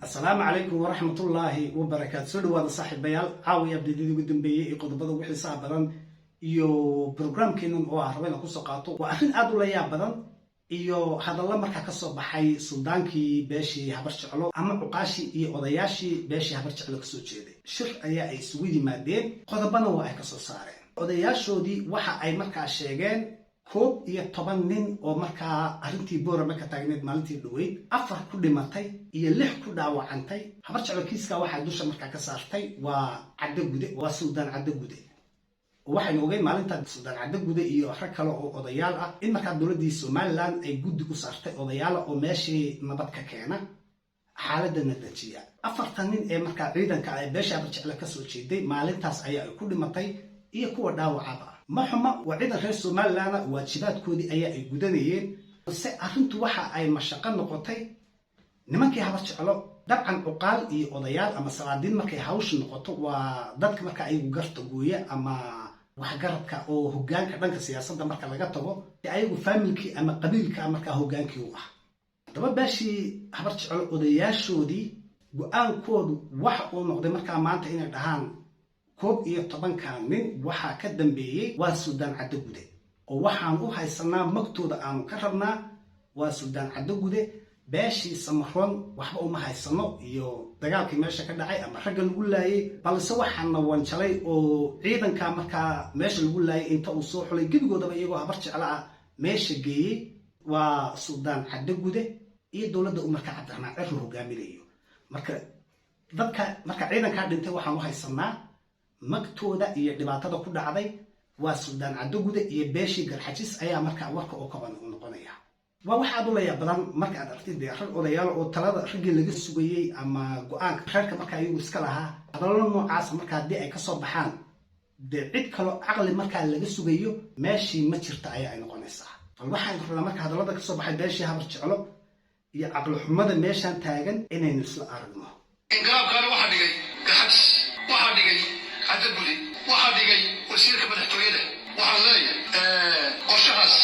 السلام عليكم ورحمة الله وبركاته. سودو هذا صاحب بيال عاوية بديدي قدام بيه يقود بدو وحي صاحب بدن iyo programkeenu oo ah rabeyna ku soo qaato waa arrin aad u leeyahay badan iyo hadalla marka ka soo baxay suldaankii beeshii habar jeclo ama uqaashi iyo odayaashii beeshii habar jeclo ka soo jeeday shir ayaa ay isugu yimaadeen qodobana waa ay ka soo saareen odayaashoodii waxa ay markaa sheegeen 11 nin oo markaa arrintii boorama ka taagneed maalintii dhaweyd 4 ku dhimatay iyo 6 ku dhaawacantay habar jeclo kiiska waxa dusha markaa ka saartay waa cadda gude waa suldaan cadda gude waxay ogeyn maalinta suldaan cadda gude iyo rag kale oo odayaal ah in markaa dawladda Soomaaliland ay guddi u saartay odayaal oo meeshii nabad ka keena xaaladda natiija 4 nin ee markaa ciidanka ay beesha habar jeclo ka soo jeeday maalintaas ayaa ku dhimatay iyo kuwa dhaawacaba maxuma waa ciidan reer Soomaaliland waajibaadkoodii ayaa ay gudanayeen balse arrintu waxa ay mashaqo noqotay nimankii habar jeclo dabcan uqaal iyo odayaal ama salaadiin markay hawsh noqoto waa dadka marka ay garto gooya ama wax garadka oo hoggaanka dhanka siyaasadda marka laga tago ayagu familkii ama qabiilka marka hoggaankii u ah daba baashi habar jeclo odayaashoodii go'aankoodu waxa uu noqday marka maanta inay dhahaan 11 nin waxa ka dambeeyay waa suldaan cadda gude oo waxaan u haysanaa magtooda aan ka rabnaa waa suldaan cadda gude beeshii samaroon waxba uma haysano iyo dagaalkii meesha ka dhacay ama ragga lagu laayay balse waxaana wanjalay oo ciidanka markaa meesha lagu laayay inta uu soo xulay gibigoodaba iyagoo habar jeclo ah meesha geeyay waa suldaan cadda gude iyo dawladda uu markaa cabdiraxmaan cirro hogaaminayo marka dadka marka ciidanka dhintay waxaan u haysanaa magtooda iyo dhibaatada ku dhacday waa suldaan cadda gude iyo beeshii garxajis ayaa markaa warka oo kaban u noqonaya waa waxa aad u leeyahay badan marka aad aragtid rag odayaal oo talada raggii laga sugayay ama go'aanka reerka marka ayagu iska lahaa hadallo noocaas marka haddii ay ka soo baxaan dee cid kale caqli markaa laga sugayo meeshii ma jirta ayaa ay noqonaysaa bal waxaan rabnaa marka hadallada ka soo baxay beeshii habar jeclo iyo caqli xumada meeshaan taagan inaynu isla aragno inqiraabkaana waxaa dhigay garxajis waxaa dhigay cadda gude waxaa dhigay wasiirka madaxtooyada waxaan leeyahay qorshahaas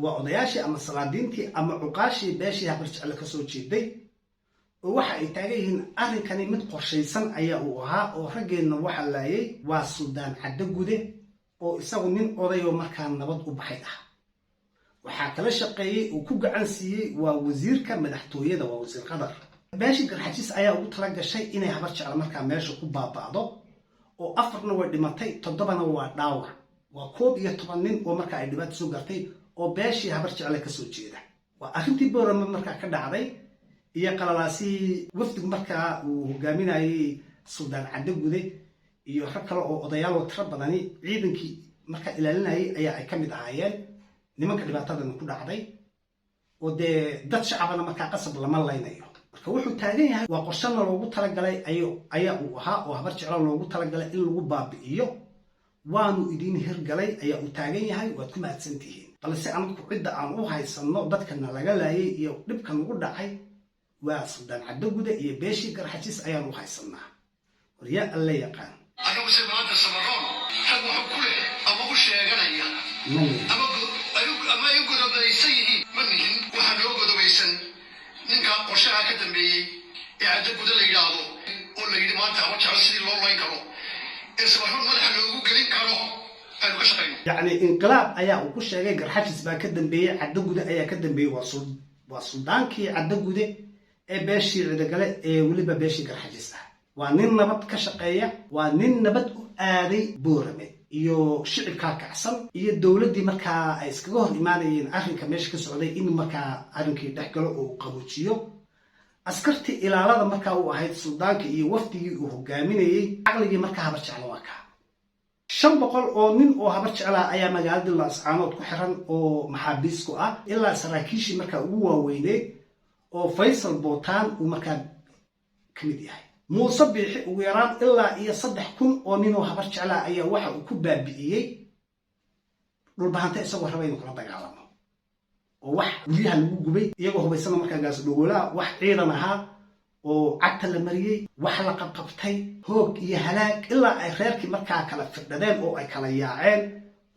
وأضياشي أما صلادينتي أما عقاشي باشي هبرج على كسو جيدي ووحا إتاقيهن أرن كاني مد قرشيسان أيا أوها ورقين وحا لايي والسودان عدى قودي وإساقو من أضيو مركان نبض وبحيدها وحا كلا شقيي وكوغا عنسيي ووزيركا مدحتويدا ووزير قدر باشي قرحجيس أيا وطلق شيء إني هبرج على مركان ماشي كوبا بعضو وأفرنا ودمتي تضبنا وداوح وكوب يتبنين ومركا ay dhibaato soo gartay oo beeshii habar jecel ka soo jeeda waa arrintii boorama marka ka dhacday iyo qalalaasi wafdigu marka uu hogaaminayay suldaan cadda gude iyo rag kale oo odayaal oo tiro badani ciidankii marka ilaalinayay ayaa ay kamid ahaayeen nimanka dhibaatadan ku dhacday oo dad shacabana marka qasab lama laynayo marka wuxuu taagan yahay waa qorshana loogu talagalay ayaa uu ahaa oo habar jecel loogu talagalay in lagu baabi'iyo waanu idin hirgalay ayaa uu taagan yahay waad ku mahadsantihiin balse anagu cidda aan u haysano dadkana laga laayay iyo dhibkan ugu dhacay waa suldaan cadda gude iyo beeshii garxajis ayaan u haysanaa wariyaa alla yaqaan anagu samaanta samaroon xaq waxa ku leh ama u sheeganaya ama ay godobaysan yihiin ma nihin waxaa loo godobaysan ninka qorshaha ka dambeeyey ee cadda gude la yidhaahdo oo la yidhi maanta habar jecel sidii loo layn karo يعني انقلاب ayaa uu ku sheegay garxajis baa ka dambeeyay cadda gude ayaa ka dambeeyay waa suldaankii cadda gude ee beeshii cidagale ee waliba beeshii garxajis ah waa nin nabad ka shaqeeya waa nin nabad u aaday boorame iyo shicibka kacsan iyo dawladdii markaa ay iskaga hor imaanayeen arrinka meesha ka socday in markaa arrinkii dhexgalo oo qabuujiyo askarti ilaalada markaa uu ahayd suldaanka iyo wafdigii uu hogaaminayay aqligii markaa habar jeclo waa ka 500 oo nin oo habar jeclaa ayaa magaalada Laascaanood ku xiran oo maxaabiis ku ah ilaa saraakiishii markaa ugu waaweyneed oo Faysal Bootaan uu markaa kamid yahay Muuse Biixi ugu yaraan ilaa iyo 3,000 oo nin oo habar jeclaa ayaa waxa uu ku baabi'iyay dhul bahanta isagoo rabay inuu kala dagaalamo oo wax guryaha lagu gubay iyagoo hubaysan markaa gaas dhogolaha wax ciidan ahaa oo cagta la mariyay wax la qabqabtay hoog iyo halaag ilaa ay reerkii markaa kala firdhadeen oo ay kala yaaceen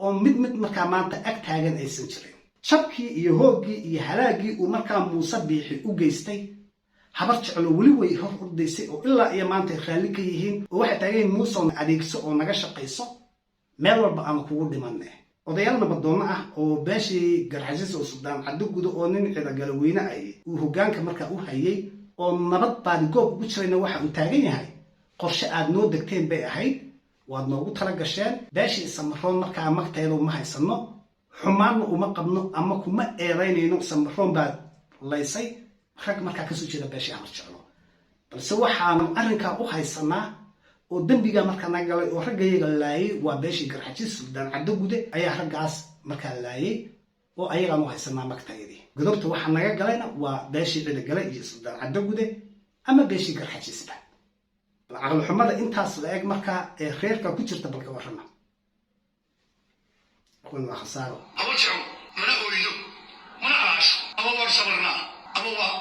oo mid markaa maanta ag taagan aysan jirin shabkii iyo hoogii iyo halaagii uu markaa Muuse Biixi u geystay habar jeclo weli way hor ordaysay oo ilaa iyo maanta raalli ka yihiin oo waxay taageen muusoon adeegso oo naga shaqayso meel walba aan kugu dhimanay odayaal nabadoon ah oo beeshii garxajis oo Suldaan Caddo Gude oo nin ciidagala weyne ay uu hoggaanka markaa u hayay oo nabad baadi goob ugu jirayna waxa uu taagan yahay qorshe aad noo degteen bay ahayd waad noogu tala gasheen beeshii Samaroon markaa magteedu ma haysano xumaanna uma qabno ama kuma eedaynayno Samaroon baad laysay rag markaa ka soo jeeda beeshii habar jeclo balse waxaanu arrinkaa u haysanaa oo dambiga markaa naga galay oo raggayaga laayay waa beeshii garxajis Suldaan Caddo Gude ayaa raggaas markaa laayay oo ayagaan u haysanaa magteedii godobta waxaa naga galayna waa beeshii ciidagale iyo Suldaan Caddo Gude ama beeshii garxajisba العقل حمادة إنتاس لأج مركا خير كوتشر تبلك ورنا. كنا خسارة. أول شيء من أويدو من عاش أما ورسمنا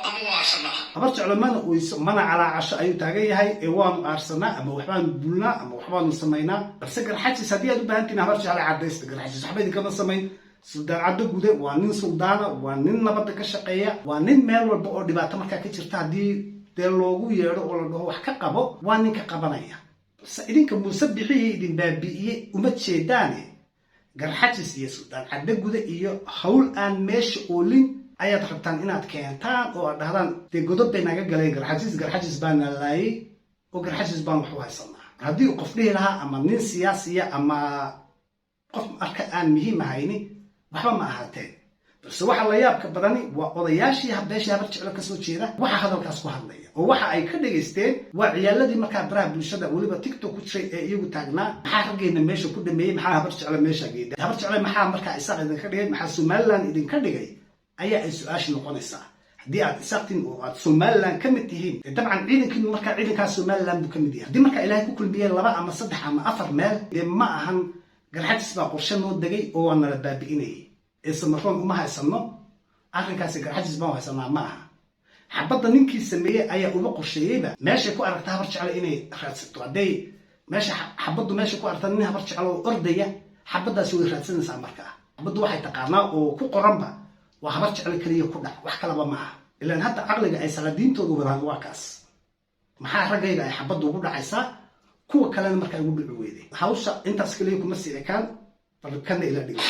أما وارسنا. أبرج على من أويس من على عش أيو تاجي هاي إيوان أرسنا أما وحبان بولنا أما وحبان سمينا بس قر حاجة سدية دو بهنتنا أبرج على عديس قر حاجة حبيت كذا سمين Suldaan Caddo Gude waa nin suldaana waa nin nabadda ka shaqeeya waa nin meel walba oo dhibaato markaa ka jirta haddii dee loogu yeedho oo la dhaho wax ka qabo waa ninka qabanaya balse idinka muuse bixiyey idin baabi'iyey uma jeedaane garxajis iyo Suldaan Caddo Gude iyo hawl aan meesha oolin ayaad rabtaan inaad keentaan oo aad dhahdaan dee godob bay naga galeen garxajis baana laayay oo garxajis baan wax u haysanaa haddii uu qof dhihi lahaa ama nin siyaasiya ama qof marka aan muhiim ahayni waxba ma ahaateen balse waxa la yaabka badani waa odayaashii beeshii habar jeclo ka soo jeeda waxa hadalkaas ku hadlaya oo waxa ay ka dhageysteen waa ciyaaladii markaa baraha bulshada waliba TikTok ku jiray ee iyagu taagnaa maxaa raggeena meesha ku dhameeyay maxaa habar jeclo meesha geeday habar jeclo maxaa markaa isaaq idinka dhigay maxaa Somaliland idinka dhigay ayaa ay su'aash noqonaysaa haddii aad isaaqtin oo aad Somaliland ka mid tihiin dabcan ciidankii markaa ciidankaas Somaliland buu ka mid yahay haddii markaa ilaahay ku kulmiyay 2 ama 3 ama 4 meel dee ma ahan garxajis baa qorshe noo degay oo waan nala baabi'inayay ee Samaroon uma haysano arrinkaasi garxajis baa haysanaa ma aha xabadda ninkii sameeyay ayaa uga qorsheeyayba meesha ku aragtaa habar jeclo inay raadsato haday meesha xabaddu meesha ku aragtaa nin habar jeclo ordaya xabaddaasi way raadsanaysaa markaa xabaddu waxay taqaanaa oo ku qoranba waa habar jeclo kaliya ku dhac wax kalaba ma aha ilaan hadda caqliga ay salaadiintoodu wadaan waa kaas maxaa raggayga ay xabaddu ugu dhacaysaa kuwa kalena markaa ugu dhici weyday hawsha intaas kaliya kuma sii ekaan balkana ila dhigay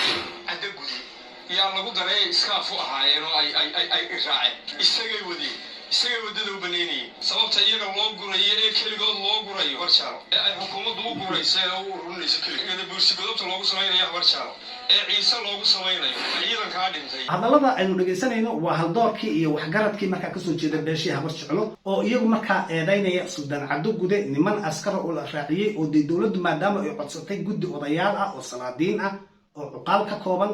yaa lagu daray iskaafu ahaayeen oo ay raaceen isagay wadada u baneynayeen sababta iyaga loo gurayo ee keligood loo gurayo warjaalo ee ay xukuumaddu u gurayso ee u urunayso keligeeda bulsi godobta loogu samaynayo warjaalo ee ciise loogu samaynayo ciidankaa dhintay hadallada aynu dhegaysanayno waa haldoorkii iyo waxgaradkii markaa kasoo jeeda beeshii habar jeclo oo iyagu markaa eedaynaya Suldaan Caddo Gude niman askar oo la raaciyay oo dee dowladdu maadaama ay codsatay guddi odayaal ah oo salaadiin ah oo cuqaal ka kooban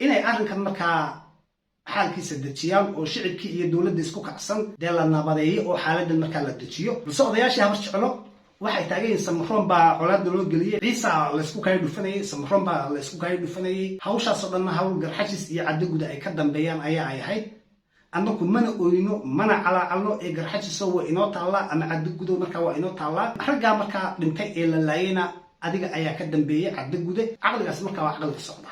inay arrinkan markaa xaalkiisa dejiyaan oo shicibkii iyo dowladda isku kacsan dee la nabadeeyo oo xaaladdan markaa la dejiyo balse odayaashii habar jeclo waxay taageen Samaroon baa colaad loo geliyay ciise la isku kay dhufanayay Samaroon baa la isku kay dhufanayay hawshaas oo dhan hawl garxajis iyo Caddo Gude ay ka dambeeyaan ayaa ay ahayd annagu mana oyno mana calaacalno ee garxajiso waa inoo taallaa ama Caddo Gude markaa waa inoo taallaa raggaa markaa dhintay ee la laayayna adiga ayaa ka dambeeyay Caddo Gude caqligaas markaa waa caqliga socda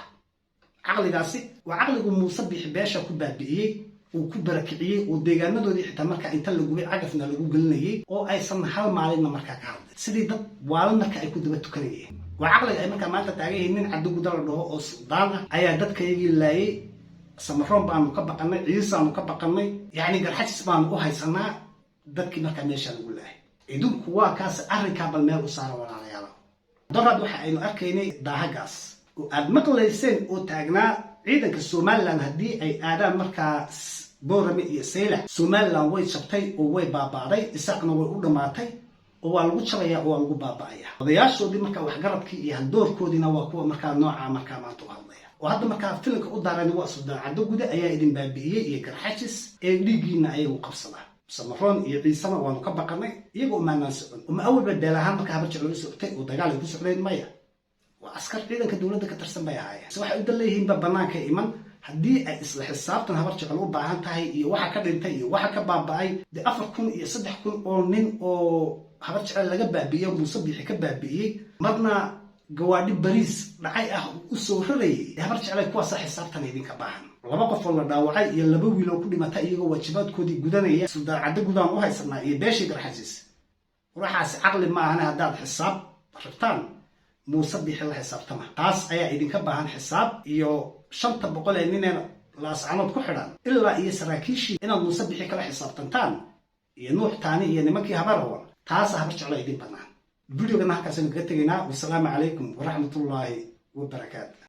caqligaasi waa caqligu muuse bixi beesha ku baabi'iyey uu ku barakiciyey oo deegaanadoodii xitaa markaa inta la gubay cagafna lagu gelinayay oo aysan hal maalinna markaa ka hadlin sidii dad waalan marka ay ku daba tukanayeen waa caqliga ay markaa maanta taagan yihiin nin Caddo Gude la dhaho oo suldaan ah ayaa dadkayagii laayay Samaroon baanu ka baqanay ciisaanu ka baqanay yacni garxajis baanu u haysanaa dadkii markaa meesha lagu laayay idinku waa kaas arrinkaa bal meel u saara walaalayaal daraad waxa aynu arkaynay daahagaas oo aad maqlayseen oo taagnaa ciidanka Somaliland haddii ay aadaan markaa Boorame iyo Seylac Somaliland way jabtay oo way baabaaday isaaqna way u dhamaatay oo waa lagu jabayaa oo waa lagu baabaayaa odayaashoodii markaa waxgaradkii iyo haldoorkoodiina waa kuwa markaa nooca markaa maanta u hadlaya oo hadda markaa filimka u daarani waa Suldaan Caddo Gude ayaa idin baabi'iyey iyo garxajis ee dhiiggiina ayagu qabsadaa Samaroon iyo ciisana waanu ka baqanay iyagoo maanaan socon uma awalba beelahaan markaa habar jeclo socotay oo dagaal ay ku socdeen maya waa askar ciidanka dowladda ka tirsan bay ahaayeen waxay u daleeyihiin banaanka iman haddii ay isla xisaabtan habar jeclo u baahan tahay iyo waxa ka dhintay iyo waxa ka baaba'ay dee 4,000 iyo 3,000 oo nin oo habar jeclo laga baabi'iyey muuse bixi ka baabi'iyey marna gawaadhi bariis dhacay ah u soo rarayay habar jeclay kuwaasa xisaabtan idinka baahan laba qof oo la dhaawacay iyo laba wiil oo ku dhimatay iyagoo waajibaadkoodii gudanaya suldaan cadde gudaan u haysanaa iyo beeshii garxasiis waxaas caqli ma ahana haddaad xisaab rabtaan muuse bixi la xisaabtama taas ayaa idinka baahan xisaab iyo 500 ee nineen laascanood ku xidhan ilaa iyo saraakiishii inaad muuse bixi kala xisaabtantaan iyo nuux taani iyo nimankii habarawan taas habar jeclay idin bannaan فيديو كنا حكا سنة قلت لنا والسلام عليكم ورحمة الله وبركاته.